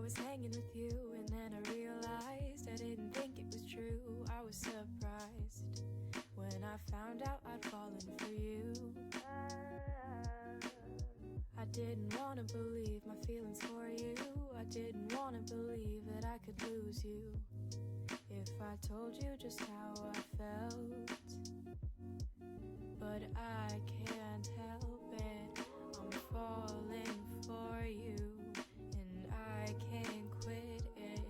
was hanging with you, and then I realized I didn't think it was true. I was surprised when I found out I'd fallen for you. I didn't want to believe my feelings for you. I didn't want to believe that I could lose you if I told you just how I felt. But I can't help it, I'm falling for you, and I can't quit it,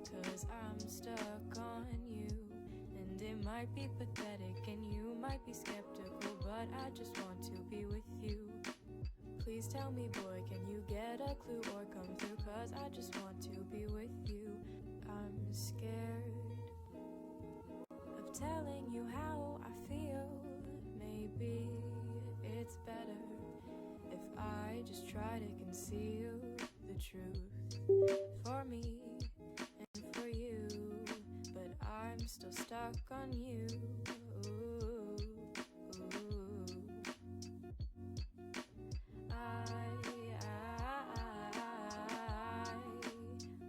'cause I'm stuck on you. And it might be pathetic and you might be skeptical, but I just want to be with you. Please tell me, boy, can you get a clue or come through, 'cause I just want to be with you. I'm scared of telling you how I feel. Maybe it's better if I just try to conceal the truth for me and for you, but I'm still stuck on you.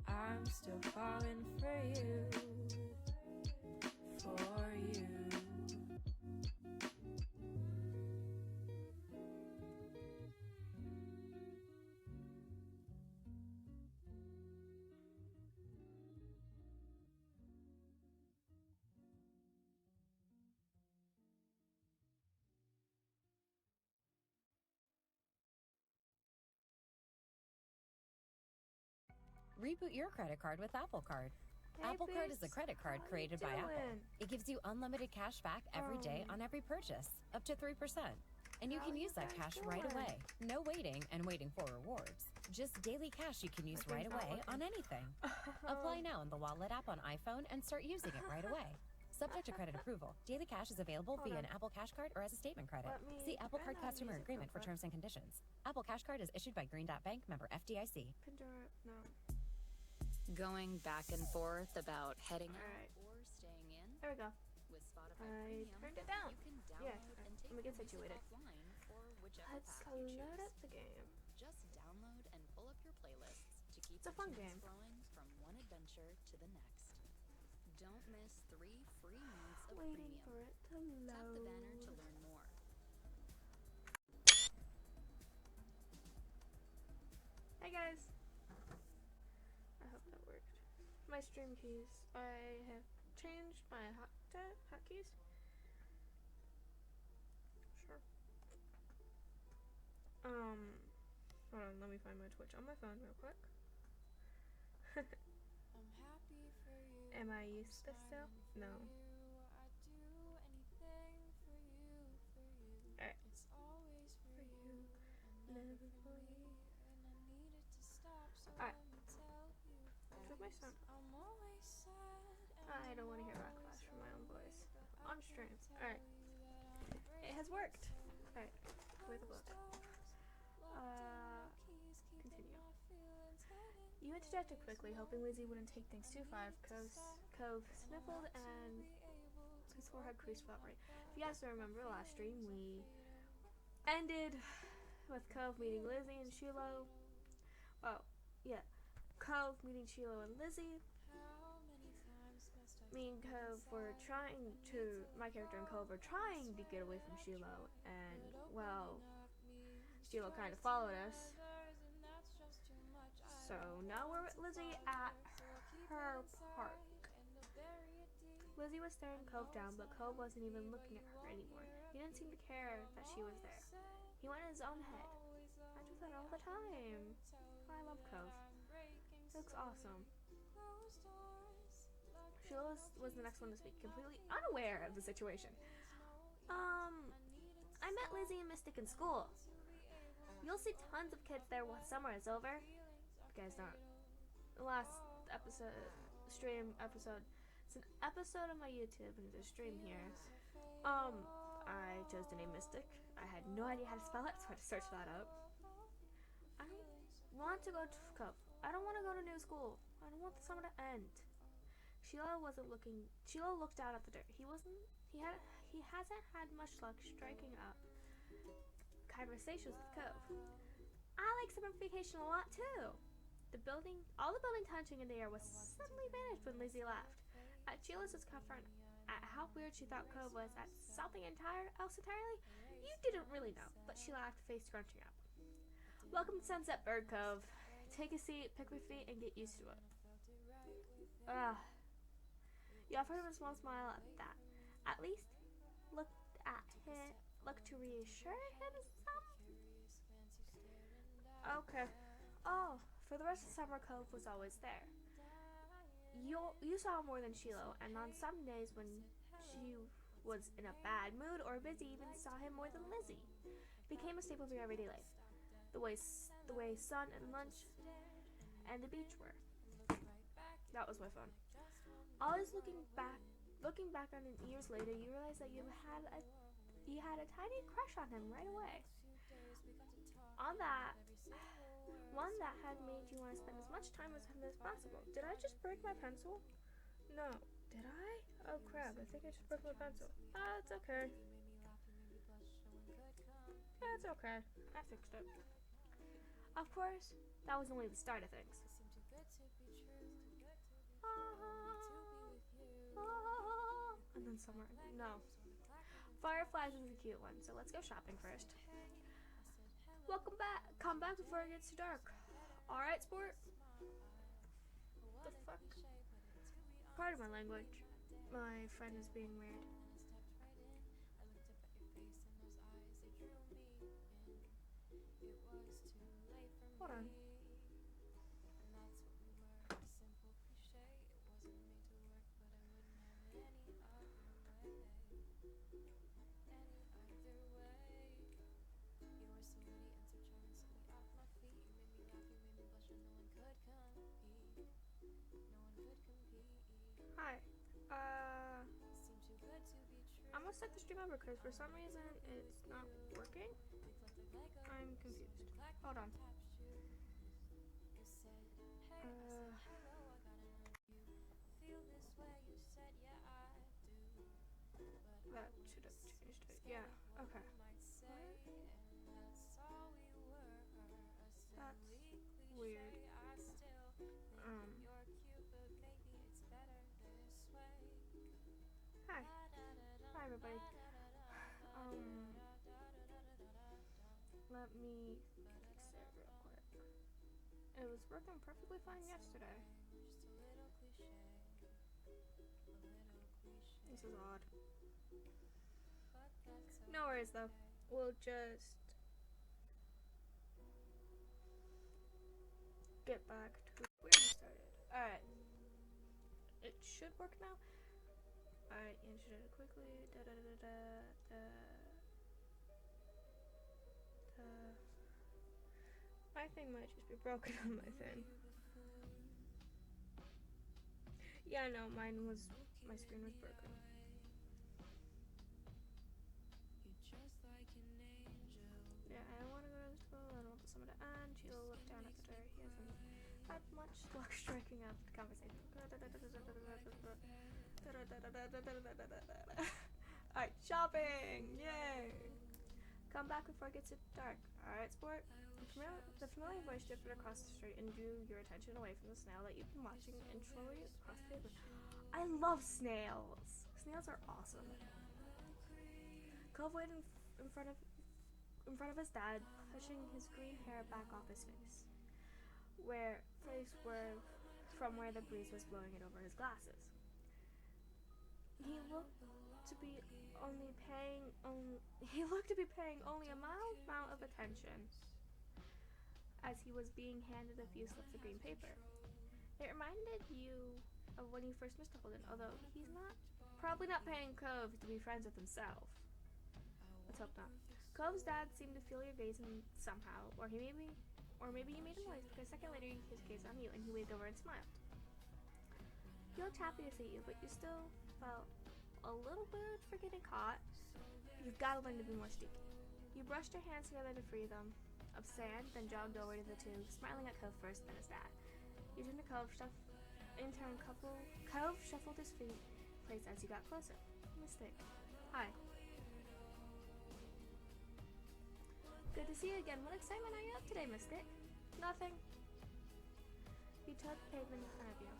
I'm still falling for you, for you. Reboot your credit card with Apple Card. Hey, Apple Card is a Beast. credit card How created you by Apple. doing? It gives you unlimited cash back every day on every purchase, up to 3%. And you How can you use that guys cash right doing? away. No waiting and waiting for rewards. Just daily cash you can use My right thing's not away working. on anything. Apply now in the Wallet app on iPhone and start using it right away. Subject to credit approval. Daily cash is available Hold via on. an Apple Cash Card or as a statement credit. Let me See Apple Card turn that Customer music Agreement real for quick. terms and conditions. Apple Cash Card is issued by Green Dot Bank, member FDIC. Pandora, no. Going back and forth about heading Alright. out or staying in? There we go. With Spotify I Premium, turned it down. you can Yeah, download and take let me get your music situated. offline or whichever Let's path you load choose. up the game. Just download and pull up your playlists to keep It's a the fun tunes game. flowing from one adventure to the next. Don't miss 3 free months of Waiting premium. for it to Tap the banner to load. learn more. Hey guys. I hope that worked. My stream keys. I have changed my hotkeys. Sure. Hold on, let me find my Twitch on my phone real quick. I'm happy for you. Am I used to this still? No. I'd do anything for you, for you. Alright. It's always for For you, you, never never for for me. And I needed to stop, so Alright. let me tell you. Is my sound? I'm always sad. I don't want to hear backlash from my own voice. On stream. Alright. It has worked. Alright. Where's the book? Continue. You interjected quickly, hoping Lizzie wouldn't take things too far. Cove sniffled and his forehead creased without worry. If you guys remember last stream, we ended with Cove meeting Lizzie and Shiloh. Oh, yeah. Cove meeting Shiloh and Lizzie. Me and Cove were trying to, my character and Cove were trying to get away from Shiloh, and, well, Shiloh kind of followed us. So now we're with Lizzie at her park. Lizzie was staring Cove down, but Cove wasn't even looking at her anymore. He didn't seem to care that she was there. He went in his own head. I do that all the time. I love Cove. He looks awesome. Sheila was the next one to speak, completely unaware of the situation. I met Lizzie and Mystic in school. You'll see tons of kids there once summer is over. You guys don't. The last stream episode. It's an episode on my YouTube and it's a stream here. I chose the name Mystic. I had no idea how to spell it, so I had to search that up. I don't want to go to Cove. I don't want to go to new school. I don't want the summer to end. Sheila looked out at the dirt. He hasn't had much luck striking up conversations with Cove. I like summer vacation a lot too. All the building tension in the air was suddenly vanished when Lizzie laughed. At Sheila's discomfort at how weird she thought Cove was at something else entirely, you didn't really know, but she laughed, face scrunching up. Welcome to Sunset Bird Cove. Take a seat, pick your feet, and get used to it. You offered him a small smile at that. At least looked to reassure him some. Okay. Oh, for the rest of the summer, Cove was always there. You saw more than Sheila, and on some days when she was in a bad mood or busy, even saw him more than Lizzie. Became a staple of your everyday life. The way sun and lunch and the beach were. That was my phone. Always looking back on it years later, you realize that you had a tiny crush on him right away. On that one that had made you want to spend as much time with him as possible. Did I just break my pencil? No. Did I? Oh crap, I think I just broke my pencil. It's okay. It's okay. I fixed it. Of course, that was only the start of things. And then summer. No. Fireflies was a cute one, so let's go shopping first. Welcome back. Come back before it gets too dark. Alright, sport? The fuck? Pardon my language. My friend is being weird. Hold on. Hi. I'm gonna start the stream over because for some reason it's not working. I'm confused. Hold on. That should have changed it. Yeah, okay. That's weird. Hi. Hi, everybody. Let me fix it real quick. It was working perfectly fine yesterday. This is odd. No worries, though. We'll just get back to where we started. Alright. It should work now. Alright, answered it quickly. My thing might just be broken on my thing. Yeah, no, my screen was broken. Yeah, I don't want to go to the school. I don't want the summer to end. She'll look down at the door. He hasn't had much luck striking up the conversation. Alright, shopping! Yay! Come back before it gets dark. Alright, sport? The familiar voice drifted across the street and drew your attention away from the snail that you've been watching intently across the paper. I love snails! Snails are awesome. Cove waited in front of his dad, pushing his green hair back off his face, from where the breeze was blowing it over his glasses. He looked to be paying only a mild amount of attention as he was being handed a few slips of green paper. It reminded you of when you first missed Holden, although he's probably not paying Cove to be friends with himself. Let's hope not. Cove's dad seemed to feel your gaze somehow, or maybe you made him noise, because a second later his gaze on you and he waved over and smiled. He looked happy to see you, but you still felt a little weird for getting caught. You've got to learn to be more sneaky. You brushed your hands together to free them of sand, then jogged over to the two, smiling at Cove first, then his dad. You turned to Cove. In turn, Cove shuffled his feet in place as you got closer. Mystic. Hi. Good to see you again. What excitement are you up today, Mystic? Nothing. toe the pavement in front of you.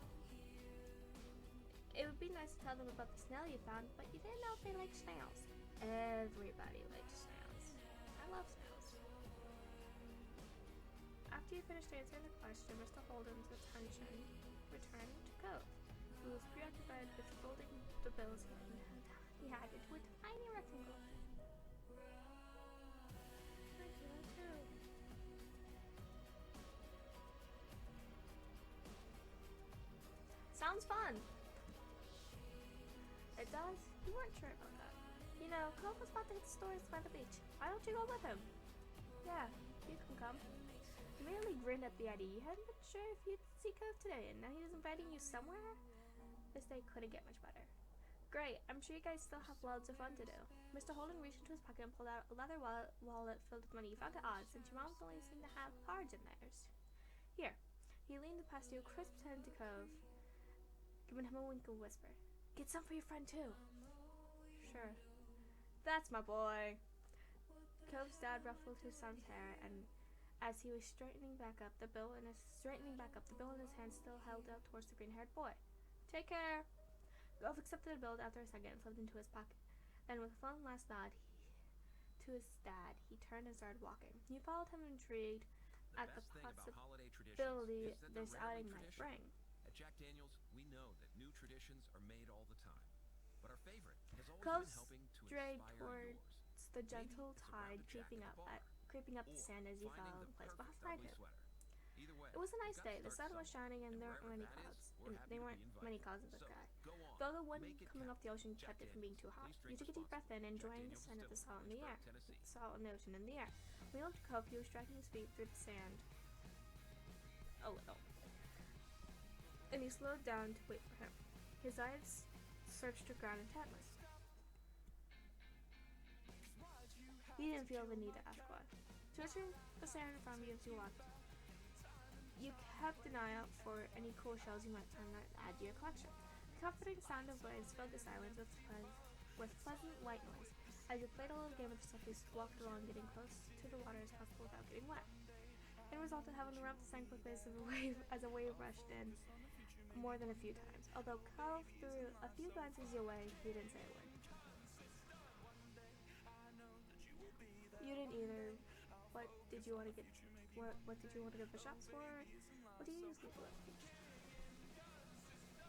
It would be nice to tell them about the snail you found, but you didn't know if they liked snails. Everybody likes snails. I love snails. After you finished answering the question, Mr. Holden's attention returned to Cove, who was preoccupied with folding the bills he had into a tiny rectangle. I do that too. Sounds fun. It does? You weren't sure about that. You know, Cove was about to hit the stores by the beach. Why don't you go with him? Yeah, you can come. He merely grinned at the idea. You hadn't been sure if you'd see Cove today, and now he's inviting you somewhere? This day couldn't get much better. Great, I'm sure you guys still have loads of fun to do. Mr. Holden reached into his pocket and pulled out a leather wallet filled with money. You found it odd, since your mom's only seemed to have cards in theirs. Here. He leaned past you, crisp hand to Cove, giving him a wink and whisper. Get some for your friend, too. Sure. That's my boy. Cove's dad ruffled his son's hair, and as he was straightening back up, the bill in his hand still held out towards the green-haired boy. Take care. Cove accepted the bill after a second and slipped into his pocket. Then, with one last nod to his dad, he turned and started walking. You followed him, intrigued at the possibility this outing might bring. At Jack Daniels, we know that new traditions are made all the time. But our favorite has always Cove been helping to strayed inspire towards yours. the gentle Maybe it's tide around the Jack creeping at up the bar, the sand as you or fell finding in the place perfect behind ugly him. sweater. Either way, It was a you've nice got to day. The sun start was somewhere, shining and there weren't wherever many that clouds. is, we're happy They to weren't be invited. many clouds in the So, sky. go on, Though the wind make it coming count. off the ocean Jack kept it from being too hot. Daniels. You Please took a deep breath in, drink enjoying the responsibly. scent of the Jack salt in the air. Daniels Distillery, Tennessee. Salt in the ocean in the air. When he looked at Cove, he was dragging his feet through the sand a little. And he slowed down to wait for him. His eyes searched the ground intently. He didn't feel the need to ask why. Searching the sand in front of you as you walked, you kept an eye out for any cool shells you might find that add to your collection. The comforting sound of waves filled the silence with pleasant white noise. As you played a little game with yourself, you walked along, getting close to the water as possible without getting wet. It resulted in having to rub the sank with face of a wave as a wave rushed in more than a few times. Although Cove threw a few glances your way, he didn't say a word. You didn't either. What did you want to get the shots for? What do you usually do at the beach?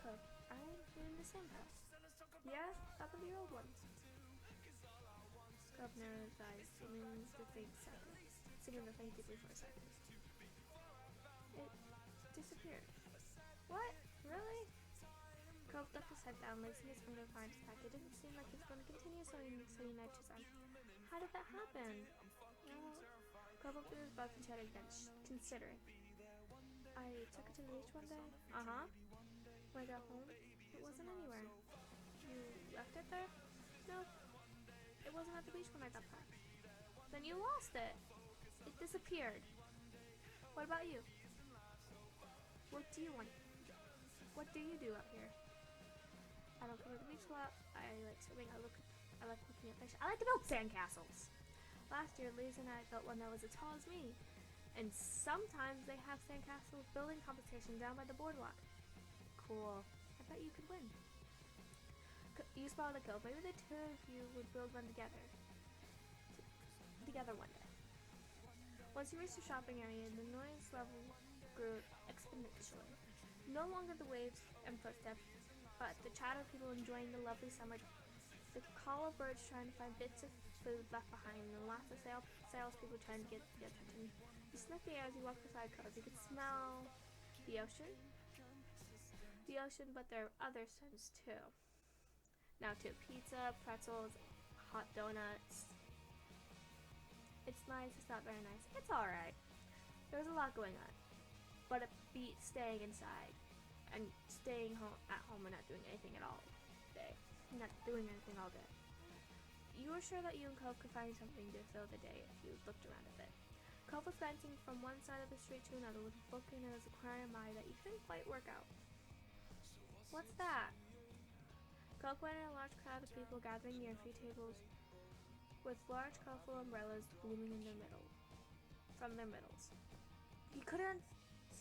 Cove, I'm doing the same house. Yeah, top of your old one. Cove narrowed his eyes, seeming to think deeply for a second. It disappeared. What? Really? Cove ducked his head down, lacing his finger behind his back. It didn't seem like it was going to continue, so he nudged his arm. How did that happen? Well, Cove looked at his butt and chatted again, considering. I took it to the beach one day. Uh-huh. When I got home, it wasn't anywhere. You left it there? No. It wasn't at the beach when I got back. Then you lost it. It disappeared. What about you? What do you want? What do you do out here? I don't come to the beach a lot. I like swimming. I like looking at fish. I like to build sandcastles. Last year, Liz and I built one that was as tall as me. And sometimes they have sandcastle building competition down by the boardwalk. Cool. I bet you could win. You spotted a Cove. Maybe the two of you would build one together. Together one day. Once you reached the shopping area, the noise level grew exponentially. No longer the waves and footsteps, but the chatter of people enjoying the lovely summer day. The call of birds trying to find bits of food left behind, and lots of salespeople trying to get your attention. You sniffed the air as you walked beside Cove. You could smell the ocean, but there are other scents too. Now too, pizza, pretzels, hot donuts. It's nice, it's not very nice. It's alright. There's a lot going on. But it beats staying inside and staying at home and not doing anything at all day. Not doing anything all day. You were sure that you and Cove could find something to fill the day if you looked around a bit. Cove was glancing from one side of the street to another with a book in his aquarium eye that you couldn't quite work out. What's that? Cove pointed at a large crowd of people gathering near a few tables with large colorful umbrellas blooming in their middle, from their middles. He couldn't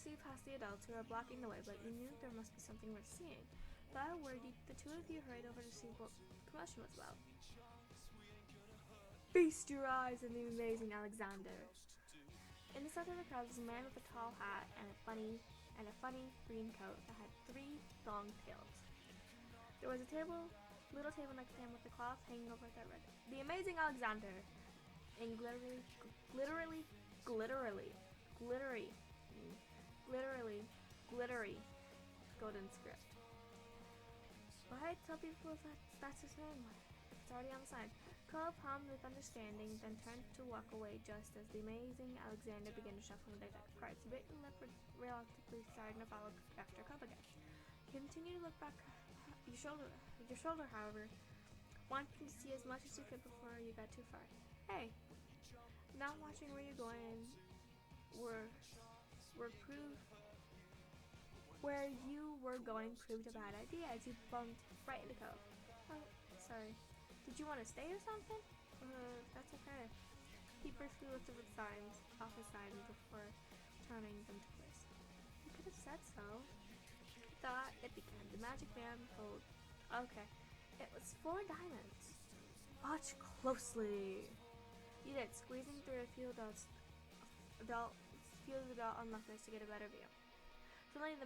see past the adults who were blocking the way, but you knew there must be something worth seeing. Without a word, the two of you hurried over to see what the commotion was about. Feast your eyes on the amazing Alexander. In the center of the crowd was a man with a tall hat and a funny green coat that had 3 long tails. There was a little table next to him with a cloth hanging over it that read, "The Amazing Alexander," in glittery golden script. Why tell people that's his name? It's already on the sign. Cole hummed with understanding, then turned to walk away just as the Amazing Alexander began to shuffle the deck of cards. He bit and lip reluctantly starting to follow after Cole again. Continue to look back your shoulder, however, wanting to see as much as you could before you got too far. Hey, not watching where you're going where you were going proved a bad idea as you bumped right into Cove. Oh, sorry. Did you want to stay or something? That's okay. He briefly lifted the signs off his side before turning them to place. You could have said so. Thought it began. The magic man pulled. Okay. It was 4 diamonds. Watch closely. You did, squeezing through a few adult onlookers to get a better view. Suddenly the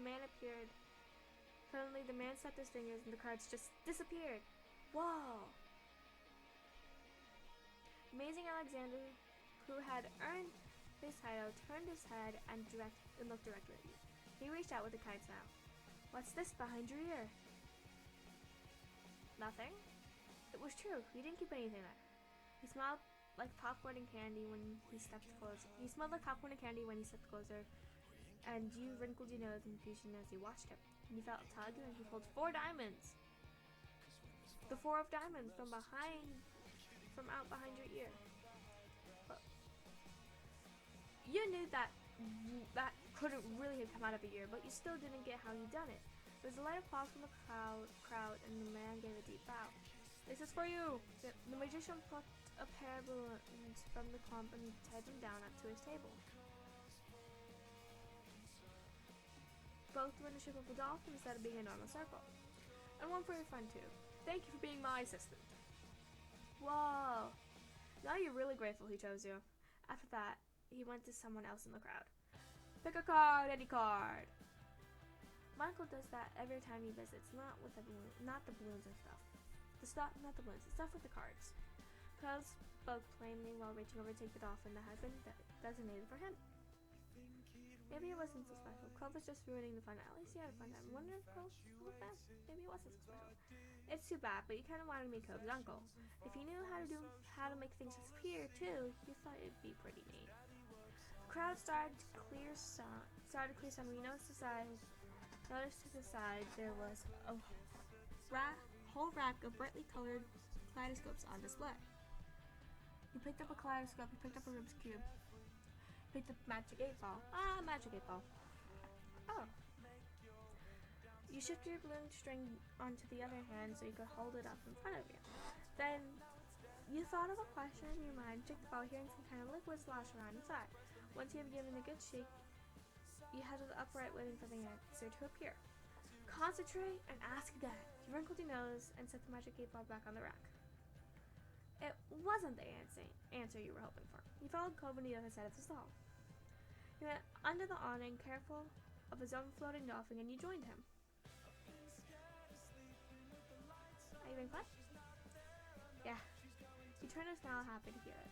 man snapped his fingers and the cards just disappeared. Whoa! Amazing Alexander, who had earned his title, turned his head and looked directly at you. He reached out with the cards now. What's this behind your ear? Nothing. It was true. He didn't keep anything there. He smiled like popcorn and candy when he stepped closer. And you wrinkled your nose in confusion as you watched him. You felt a tug, and he pulled 4 diamonds. The 4 of diamonds from out behind your ear. But you knew that couldn't really have come out of your ear, but you still didn't get how he done it. There was a light applause from the crowd, and the man gave a deep bow. This is for you. The magician plucked a pair of balloons from the clump and tied them down to his table. Both were in the shape of a dolphin instead of being a normal circle. And one for your friend too. Thank you for being my assistant. Whoa. Now you're really grateful he chose you. After that, he went to someone else in the crowd. Pick a card, any card. Michael does that every time he visits, not the balloons and stuff. Not the balloons, the stuff with the cards. Cole spoke plainly while reaching over to take the dolphin that had been designated for him. Maybe it wasn't so special. Cole was just ruining the fun. At least he had a fun time. Wonder if Cole was a fan. Maybe it wasn't so special. It's too bad, but you kind of wanted to meet Cole's uncle. If you knew how to make things disappear too, you thought it'd be pretty neat. The crowd started to clear some. We noticed to the side there was a whole rack of brightly colored kaleidoscopes on display. You picked up a kaleidoscope. You picked up a Rubik's Cube. Picked up Magic 8 Ball. Magic 8 Ball. Oh. You shifted your balloon string onto the other hand so you could hold it up in front of you. Then you thought of a question in your mind, took the ball, hearing some kind of liquid slosh around inside. Once you have given a good shake, you held it upright, waiting for the answer to appear. Concentrate and ask again. You wrinkled your nose and set the Magic 8 Ball back on the rack. It wasn't the answer you were hoping for. You followed Cove on the other side of the stall. He went under the awning, careful of his own floating dolphin, and you joined him. Are you having fun? Yeah. He turned his smile, happy to hear it.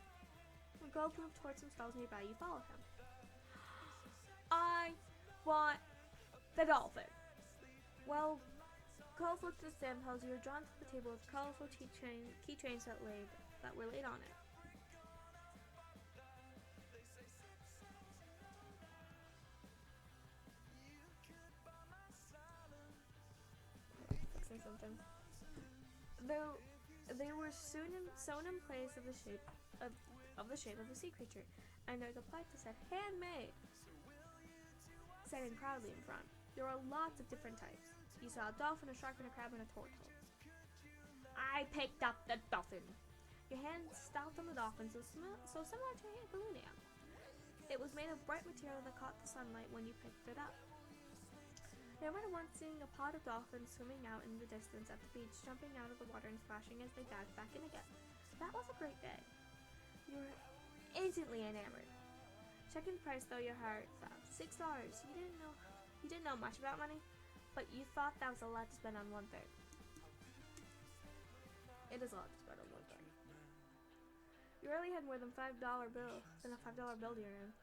When Cove moved towards some stalls nearby, you followed him. I want the dolphin. Well, Cove looked at the samples. You were drawn to the table with colorful keychains that were laid on it. Something. Though they were soon sewn in place of the shape of the sea creature, and there's a plaque that said "Handmade," standing proudly in front. There were lots of different types. You saw a dolphin, a shark, and a crab, and a turtle. I picked up the dolphin. Your hand stopped on the dolphin, so similar to a balloon ant. It was made of bright material that caught the sunlight when you picked it up. I remember once seeing a pod of dolphins swimming out in the distance at the beach, jumping out of the water and splashing as they dived back in again. That was a great day. You were instantly enamored. Checking the price though, your heart fell. $6. You didn't know much about money, but you thought that was a lot to spend on one thing. It is a lot to spend on one thing. You rarely had more than a $5 bill to your name.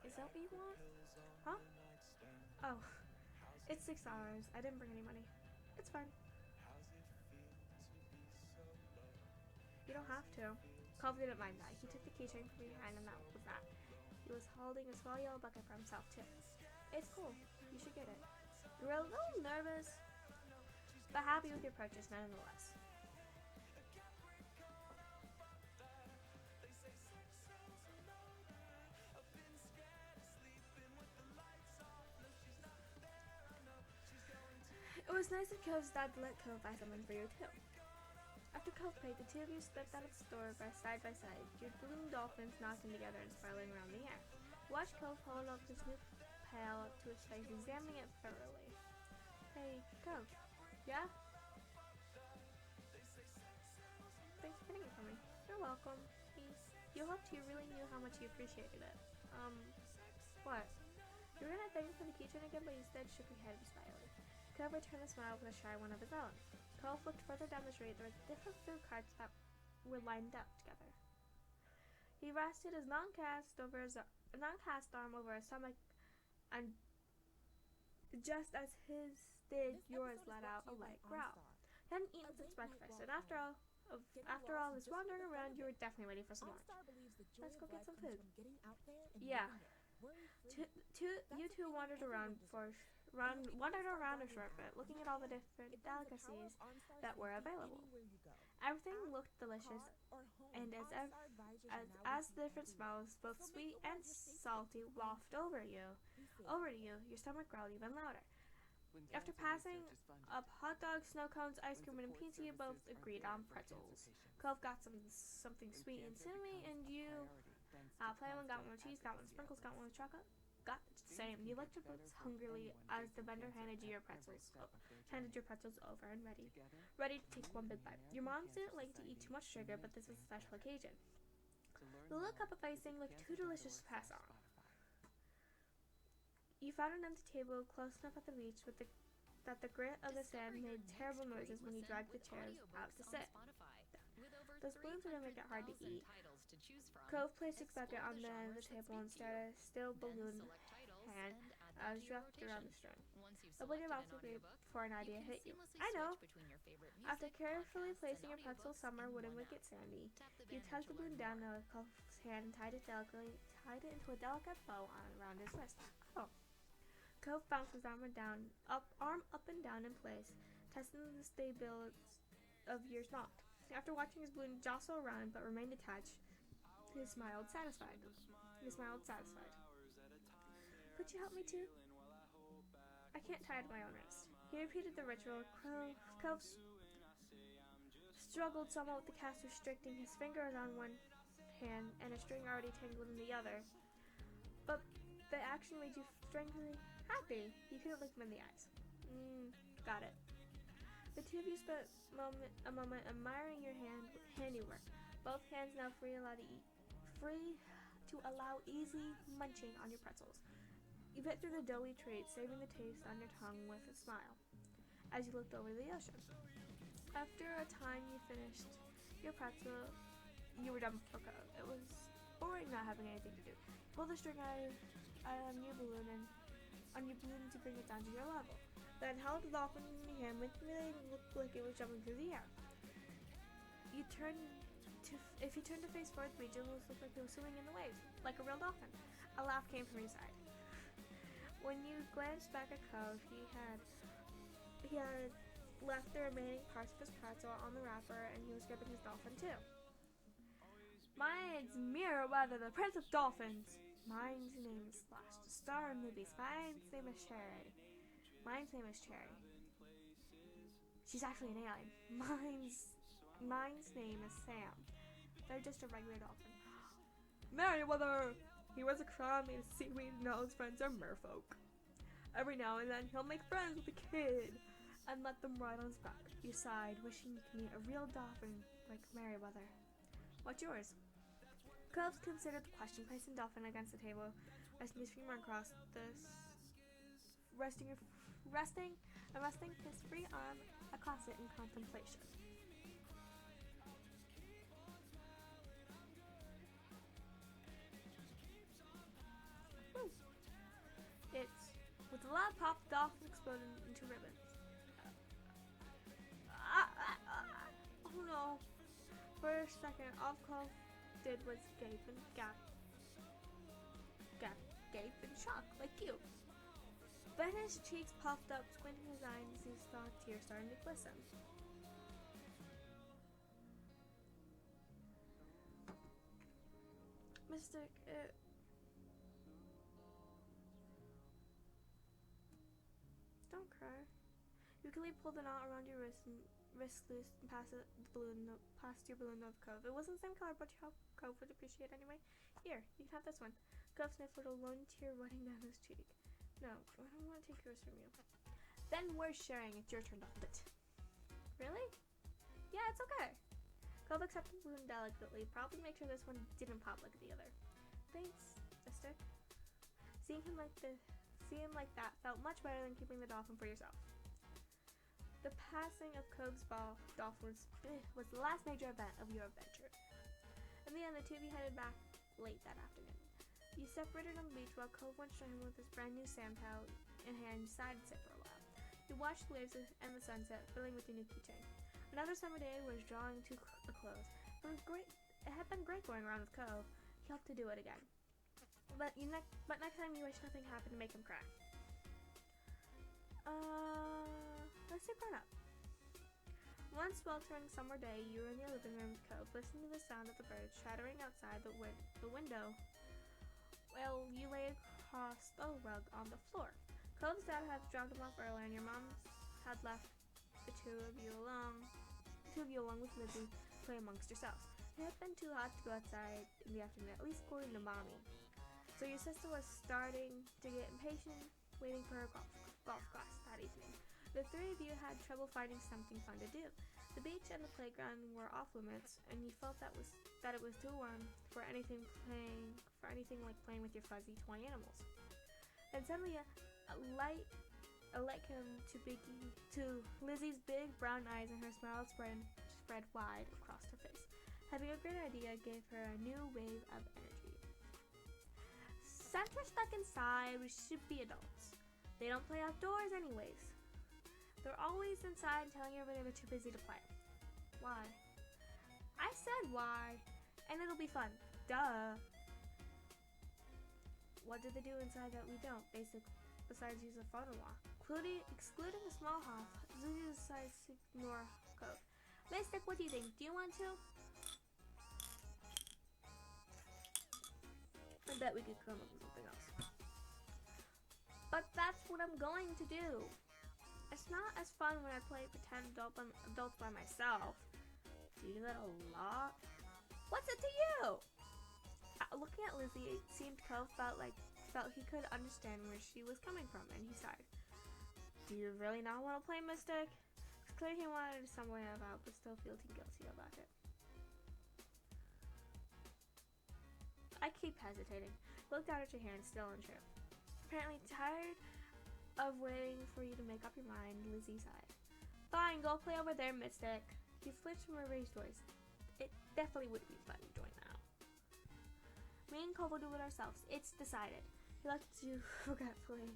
Is that what you want? Huh? Oh, it's $6. I didn't bring any money. It's fine. You don't have to. Cove didn't mind that. He took the keychain from behind and that was that. He was holding a small yellow bucket for himself too. It's cool. You should get it. You were a little nervous, but happy with your purchase nonetheless. It was nice of Cove's dad to let Cove buy something for you too. After Cove paid, the two of you stepped out of the store side by side, your balloon dolphins knocking together and spiraling around the air. Watch Cove hold up his new pail to his face, examining it thoroughly. Hey, Cove. Yeah? Thanks for getting it for me. You're welcome. You hoped you really knew how much you appreciated it. What? You were gonna thank him for the keychain again, but instead shook your head smiling. Cove returned a smile with a shy one of his own. Cove looked further down the street. There were different food carts that were lined up together. He rested his non-cast arm over his stomach, and just as his did, yours let out a light growl. He hadn't eaten since breakfast, and after all this wandering around, you were definitely ready for some lunch. Let's go get some food. Yeah. You two wandered around a short bit, looking at all the different delicacies that were available. Everything looked delicious, and as different smells, both sweet and salty, wafted over to you, your stomach growled even louder. After passing up hot dogs, snow cones, ice cream, and pizza, you both agreed on pretzels. Cove got something sweet and cinnamon, and you plain one, got one with cheese, got one with sprinkles, got one with chocolate. Got the same. You licked your lips hungrily as the vendor handed your pretzels over and ready to take one big bite. Your mom didn't like to eat too much sugar, but this was a special occasion. The little cup of icing looked too delicious to pass on. You found an empty table close enough at the beach that the grit of the sand made terrible noises when you dragged the chairs out to sit. Those balloons were going to make it hard to eat. Cove placed his bucket on the end of the table and stared at a still balloon hand as you wrapped around the string. Open your mouth before an idea hit you. I know! After carefully placing your pretzel somewhere wouldn't make it sandy, you tugged the balloon down out of Cove's hand and tied it into a delicate bow around his wrist. Oh. Cove bounced his arm up and down in place, testing the stability of your knot. After watching his balloon jostle around but remained attached, he smiled satisfied. Could you help me too? I can't tie it to my own wrist. He repeated the ritual. Cove struggled somewhat with the cast, restricting his fingers on one hand and a string already tangled in the other. But the action made you strangely happy. You couldn't look him in the eyes. Got it. The two of you spent a moment admiring your handiwork. Both hands now free to allow easy munching on your pretzels. You bit through the doughy treat, saving the taste on your tongue with a smile as you looked over the ocean. After a time you finished your pretzel, you were done for Cove. It was boring not having anything to do. Pull the string out on your balloon to bring it down to your level. Then held the dolphin in your hand, making it look like it was jumping through the air. If you turned to face forward, the beach, it looked like it was swimming in the waves, like a real dolphin. A laugh came from your side. When you glanced back at Cove, he had left the remaining parts of his pretzel on the wrapper, and he was gripping his dolphin too. Mine's Miraweather, the Prince of Dolphins. Mine's name is Slash, the star of movies. Mine's name is Cherry. She's actually an alien. Mine's name is Sam. They're just a regular dolphin. Merryweather! He wears a crown made of seaweed and all his friends are merfolk. Every now and then he'll make friends with a kid and let them ride on his back. You sighed, wishing you could meet a real dolphin like Merryweather. What's yours? Cubs considered the question, placing Dolphin against the table, resting his femur across resting his free arm across it in contemplation. Woo. It's with a loud pop, the Dolphin exploded into ribbons. Oh no! For a second, all Cove did was gape and shock, like you. Then his cheeks puffed up, squinting his eyes as he saw tears starting to glisten. Mystic, don't cry. Yukili pulled the knot around your wrist loose and past your balloon of Cove. It wasn't the same color, but you hope Cove would appreciate anyway. Here, you can have this one. Cove sniffed with a lone tear running down his cheek. No, I don't want to take yours from you. Then we're sharing. It's your turn to hold it. Really? Yeah, it's okay. Cove accepted the balloon delicately. Probably make sure this one didn't pop like the other. Thanks, Mystic. Seeing him like that felt much better than keeping the dolphin for yourself. The passing of Cove's dolphin was the last major event of your adventure. In the end, the two of you headed back late that afternoon. You separated on the beach while Cove went swimming with his brand new sand towel in hand and decided to sit for a while. You watched the waves and the sunset, filling with your new keychain. Another summer day was drawing to a close. It had been great going around with Cove. He hoped to do it again. But next time you wish nothing happened to make him cry. Let's say grown up. One sweltering summer day, you were in your living room with Cove, listening to the sound of the birds chattering outside the window. Well, you lay across the rug on the floor. Cove's dad had dropped him off early, and your mom had left the two of you along with Lizzie, to play amongst yourselves. It had been too hot to go outside in the afternoon, at least according to Mommy. So your sister was starting to get impatient, waiting for her golf class that evening. The three of you had trouble finding something fun to do. The beach and the playground were off limits, and you felt that it was too warm for anything like playing with your fuzzy toy animals. And suddenly, a light came to Lizzie's big brown eyes, and her smile spread wide across her face. Having a great idea gave her a new wave of energy. Since we're stuck inside, we should be adults. They don't play outdoors anyways. They're always inside telling everybody they're too busy to play. Why? I said why, and it'll be fun. Duh. What do they do inside that we don't? Besides use a photo walk. Excluding a small hop, Zuzu decides to ignore Cove. Mystic, what do you think? Do you want to? I bet we could come up with something else. But that's what I'm going to do. It's not as fun when I play pretend adults by myself. Do you do that a lot? What's it to you? Looking at Lizzie, it seemed Cove felt he could understand where she was coming from, and he sighed. Do you really not want to play Mystic? It's clear he wanted some way out, but still feeling guilty about it. I keep hesitating. Looked down at your hand, still unsure. Apparently tired of waiting for you to make up your mind, Lizzie sighed. Fine, go play over there, Mystic. He flinched from her raised voice. It definitely would be fun to join now. Me and Cove will do it ourselves. It's decided. He looked at you regretfully.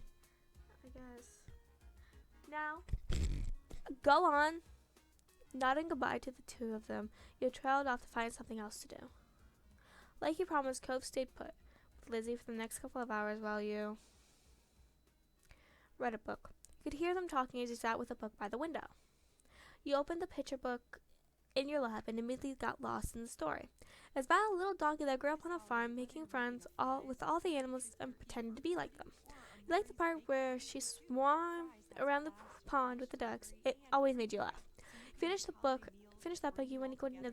I guess. Now, go on. Nodding goodbye to the two of them, you trailed off to find something else to do. Like you promised, Cove stayed put with Lizzie for the next couple of hours while you read a book. You could hear them talking as you sat with a book by the window. You opened the picture book in your lap and immediately got lost in the story. It's about a little donkey that grew up on a farm, making friends with all the animals and pretending to be like them. You liked the part where she swam around the pond with the ducks. It always made you laugh. You finished that book, you went to go to dinner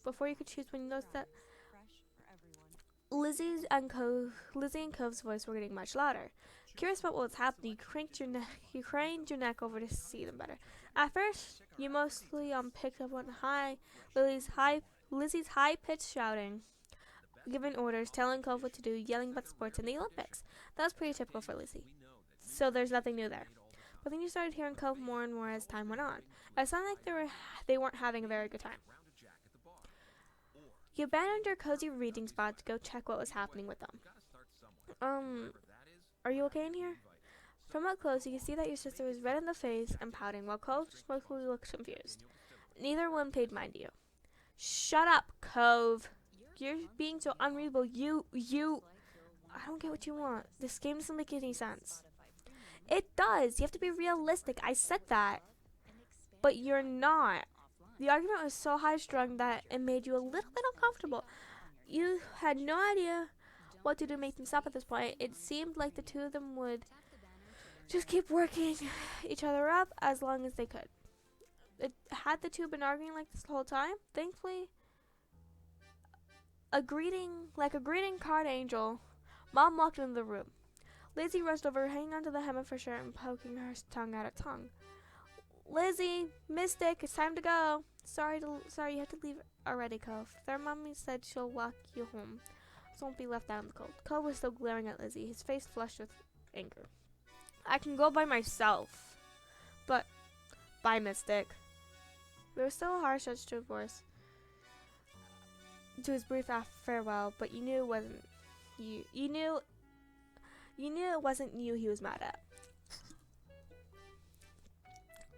Before you could choose when you noticed that Fresh for everyone. Lizzie and Cove's voice were getting much louder. Curious about what was happening, you craned your neck over to see them better. At first, you mostly picked up on Lizzie's high-pitched shouting, giving orders, telling Cove what to do, yelling about sports and the Olympics. That was pretty typical for Lizzie. So there's nothing new there. But then you started hearing Cove more and more as time went on. It sounded like they weren't having a very good time. You abandoned your cozy reading spot to go check what was happening with them. Are you okay in here? From up close, you can see that your sister was red in the face and pouting, while Cove mostly looked confused. Neither one paid mind to you. Shut up, Cove. You're being so unreasonable. I don't get what you want. This game doesn't make any sense. It does. You have to be realistic. I said that. But you're not. The argument was so high-strung that it made you a little bit uncomfortable. You had no idea what to do to make them stop at this point. It seemed like the two of them would just keep working each other up as long as they could. Had the two been arguing like this the whole time? Thankfully, like a greeting card angel, Mom walked into the room. Lizzie rushed over, hanging onto the hem of her shirt and poking her tongue out of tongue. Lizzie, Mystic, it's time to go. Sorry, you have to leave already, Cove. Their mommy said she'll walk you home, so won't be left out in the cold. Cove was still glaring at Lizzie, his face flushed with anger. I can go by myself. But, bye, Mystic. There was still a harsh edge to his voice, to his brief farewell, but you knew it wasn't you. You knew it wasn't you he was mad at.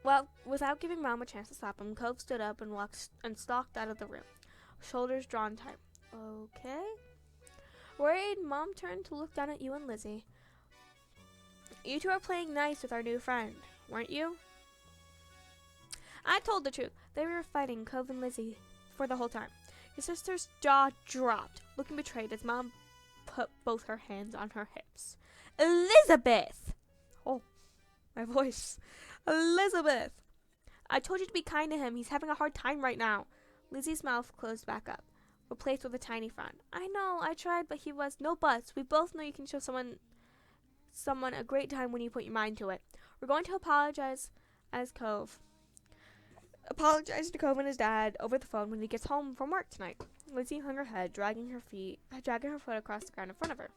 Well, without giving Mom a chance to stop him, Cove stood up and stalked out of the room, shoulders drawn tight. Okay. Worried, Mom turned to look down at you and Lizzie. You two are playing nice with our new friend, weren't you? I told the truth. They were fighting, Cove and Lizzie, for the whole time. Your sister's jaw dropped, looking betrayed as Mom put both her hands on her hips. Elizabeth! Oh, my voice. Elizabeth! I told you to be kind to him. He's having a hard time right now. Lizzie's mouth closed back up, replaced with a tiny frown. I know, I tried, but he was no buts. We both know you can show someone a great time when you put your mind to it. We're going to apologize to Cove and his dad over the phone when he gets home from work tonight. Lizzie hung her head, dragging her foot across the ground in front of her.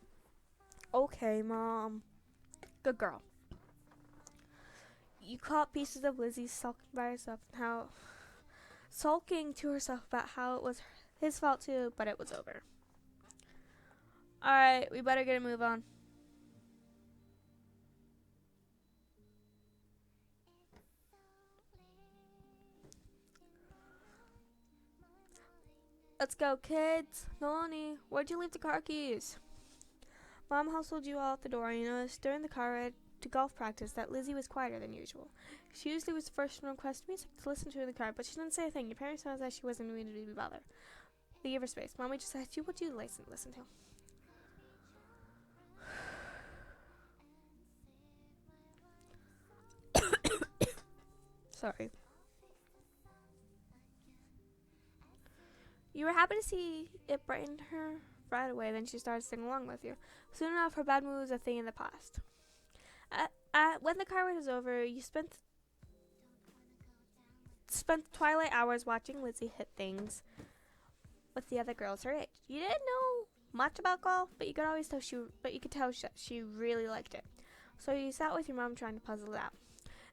Okay, Mom. Good girl. You caught pieces of Lizzie sulking to herself about how it was his fault too, but it was over. Alright, we better get a move on. Let's go, kids. Nolani, where'd you leave the car keys? Mom hustled you all out the door, and you noticed during the car ride to golf practice that Lizzie was quieter than usual. She usually was the first to request music to listen to in the car, but she didn't say a thing. Your parents noticed that she wasn't going to be bothered. They gave her space. Mommy just asked you, what do you listen to? Sorry. You were happy to see it brightened her right away, then she started singing along with you. Soon enough, her bad mood was a thing in the past. When the car ride was over, you spent twilight hours watching Lizzie hit things with the other girls her age. You didn't know much about golf, but you could tell she really liked it. So you sat with your mom trying to puzzle it out.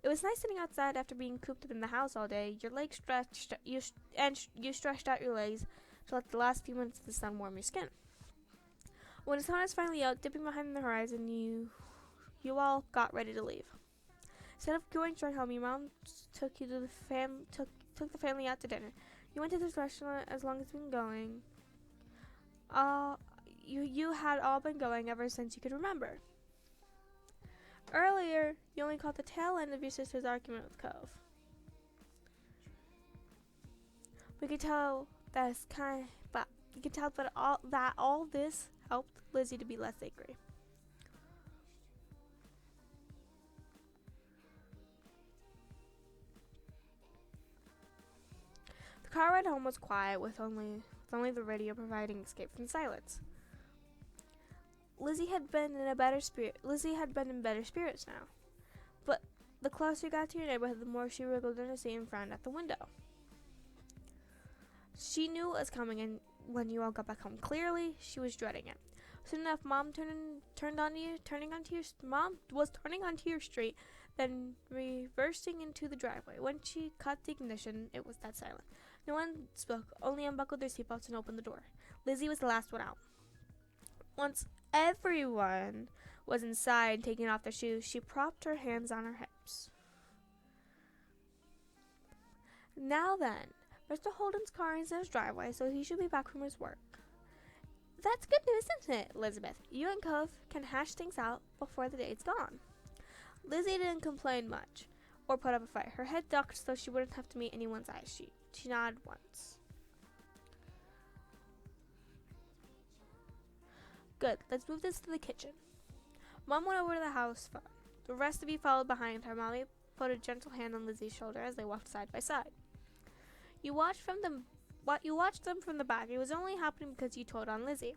It was nice sitting outside after being cooped up in the house all day. Your legs stretched, you stretched out your legs to let the last few minutes of the sun warm your skin. When the sun was finally out, dipping behind the horizon, you all got ready to leave. Instead of going straight home, your mom took the family out to dinner. You went to this restaurant as long as you've been going. You had all been going ever since you could remember. Earlier, you only caught the tail end of your sister's argument with Cove. We could tell that all this helped Lizzie to be less angry. The The car ride home was quiet, with only the radio providing escape from the silence. Lizzie had been in better spirits now, but the closer you got to your neighborhood, the more she wriggled in her seat and frowned at the window. She knew it was coming, and when you all got back home clearly, she was dreading it. Soon enough, Mom turning onto your street, then reversing into the driveway. When she cut the ignition, it was dead silent. No one spoke, only unbuckled their seatbelts and opened the door. Lizzie was the last one out. Once everyone was inside taking off their shoes, she propped her hands on her hips. Now then, Mr. Holden's car is in his driveway, so he should be back from his work. That's good news, isn't it, Elizabeth? You and Cove can hash things out before the day's gone. Lizzie didn't complain much or put up a fight. Her head ducked so she wouldn't have to meet anyone's eyes. She nodded once. Good, let's move this to the kitchen. Mom went over to the house phone. The rest of you followed behind her. Mommy put a gentle hand on Lizzie's shoulder as they walked side by side. You watched them from the back. It was only happening because you told on Lizzie.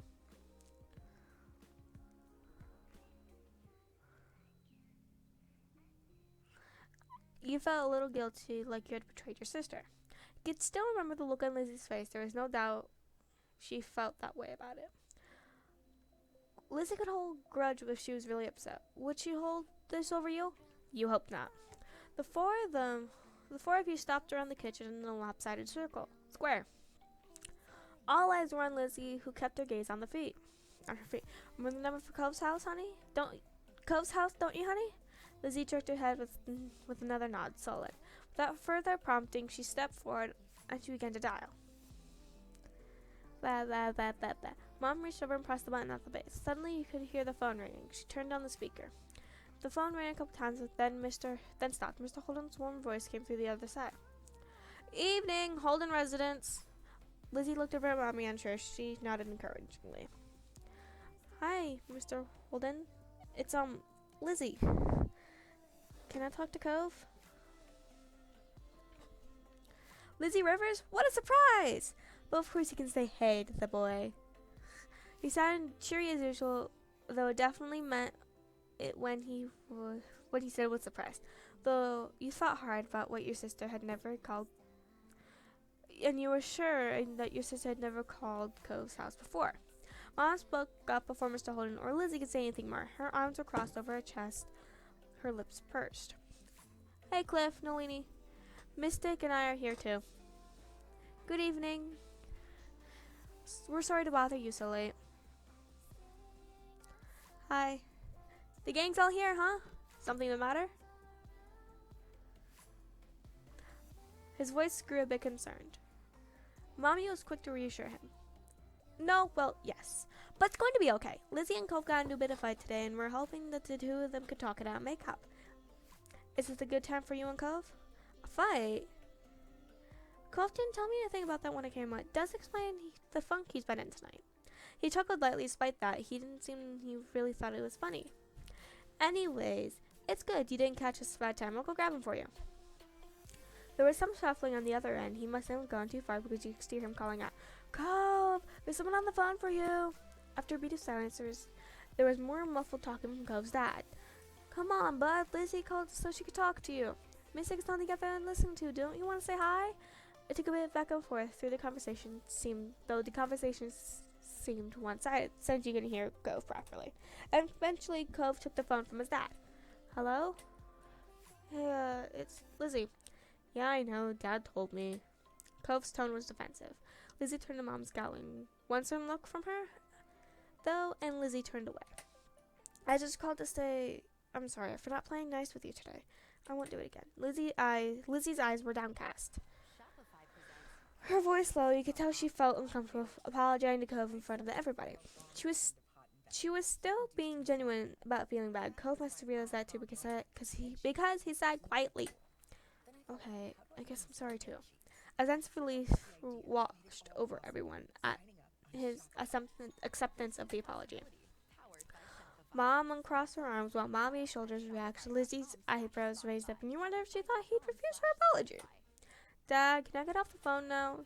You felt a little guilty, like you had betrayed your sister. You could still remember the look on Lizzie's face. There was no doubt she felt that way about it. Lizzie could hold a grudge if she was really upset. Would she hold this over you? You hope not. The four of you stopped around the kitchen in a lopsided square. All eyes were on Lizzie, who kept her gaze on her feet. Remember the number for Cove's house, honey? Don't you, honey? Lizzie jerked her head with another nod, solid. Without further prompting, she stepped forward and she began to dial. Blah, blah, blah, blah, blah. Mom reached over and pressed the button at the base. Suddenly, you could hear the phone ringing. She turned on the speaker. The phone rang a couple times, then stopped. Mr. Holden's warm voice came through the other side. Evening, Holden residence. Lizzie looked over at Mommy unsure. She nodded encouragingly. Hi, Mr. Holden. It's, Lizzie. Can I talk to Cove? Lizzie Rivers? What a surprise! But of course you can say hey to the boy. He sounded cheery as usual, though it definitely meant it when he said was surprised. Though you thought hard about what your sister had never called, and you were sure that your sister had never called Cove's house before. Mom spoke up before Mr. Holden or Lizzie could say anything more. Her arms were crossed over her chest, her lips pursed. Hey, Cliff, Nalini. Mystic and I are here too. Good evening. We're sorry to bother you so late. Hi. The gang's all here, huh? Something the matter? His voice grew a bit concerned. Mommy was quick to reassure him. No, well, yes. But it's going to be okay. Lizzie and Cove got into a bit of fight today, and we're hoping that the two of them could talk it out and make up. Is this a good time for you and Cove? A fight? Cove didn't tell me anything about that when it came out. It does explain the funk he's been in tonight. He chuckled lightly despite that. He didn't seem he really thought it was funny. Anyways, it's good you didn't catch us a bad time. I'll go grab him for you. There was some shuffling on the other end. He must have gone too far because you could hear him calling out, Cove, there's someone on the phone for you. After a beat of silence, there was more muffled talking from Cove's dad. Come on, bud. Lizzie called so she could talk to you. Mystic's not together and listening to. Don't you want to say hi? It took a bit back and forth through the conversation, though the conversation seemed one-sided, since you couldn't hear Cove properly. And eventually, Cove took the phone from his dad. Hello? Hey, it's Lizzie. Yeah, I know. Dad told me. Cove's tone was defensive. Lizzie turned to Mom, scowling. One certain look from her, though, and Lizzie turned away. I just called to say I'm sorry for not playing nice with you today. I won't do it again. Lizzie's eyes were downcast. Her voice low. You could tell she felt uncomfortable apologizing to Cove in front of everybody. She was still being genuine about feeling bad. Cove must have realized that too because he sighed quietly. Okay, I guess I'm sorry too. A sense of relief washed over everyone at his acceptance of the apology. Mom uncrossed her arms while Mommy's shoulders relaxed. Lizzie's eyebrows raised up, and you wondered if she thought he'd refuse her apology. Dad, can I get off the phone now?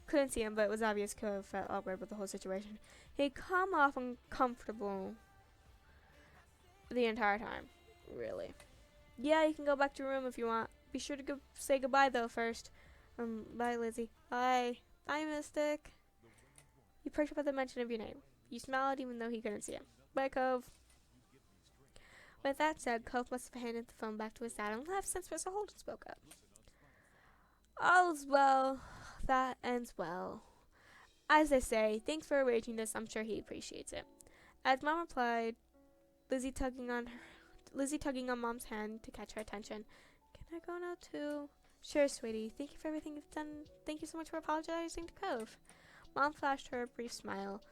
Couldn't see him, but it was obvious Cove felt awkward with the whole situation. He'd come off uncomfortable the entire time. Really. Yeah, you can go back to your room if you want. Be sure to say goodbye, though, first. Bye, Lizzie. Bye. Bye, Mystic. He perked up at the mention of your name. You smiled even though he couldn't see him. Bye, Cove. With that said, Cove must have handed the phone back to his dad and left since Mr. Holden spoke up. All's well that ends well. As they say, thanks for arranging this. I'm sure he appreciates it. As Mom replied, Lizzie tugging on Mom's hand to catch her attention. Can I go now too? Sure, sweetie. Thank you for everything you've done. Thank you so much for apologizing to Cove. Mom flashed her a brief smile.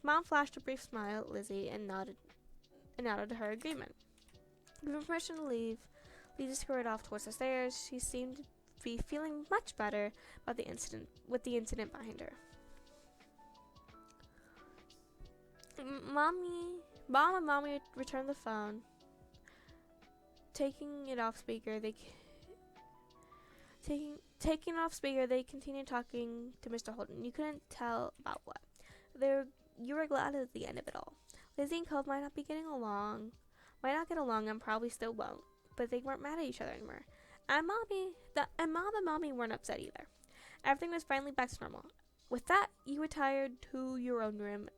Mom flashed a brief smile at Lizzie and nodded her agreement. Given permission to leave, Lizzie scurried off towards the stairs. She seemed to be feeling much better about the incident behind her. Mom and Mommy returned the phone. Taking it off speaker, they continued talking to Mr. Holden. You couldn't tell about what. You were glad at the end of it all. Lizzie and Cove might not get along, and probably still won't, but they weren't mad at each other anymore. And Mom and Mommy weren't upset either. Everything was finally back to normal. With that, you retired to your own room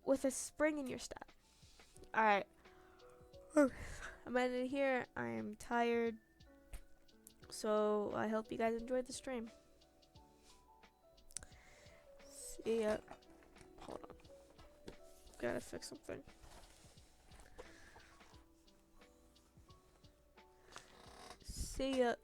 with a spring in your step. Alright. I'm ending here. I am tired. So I hope you guys enjoyed the stream. See ya. Hold on. Gotta fix something. See ya.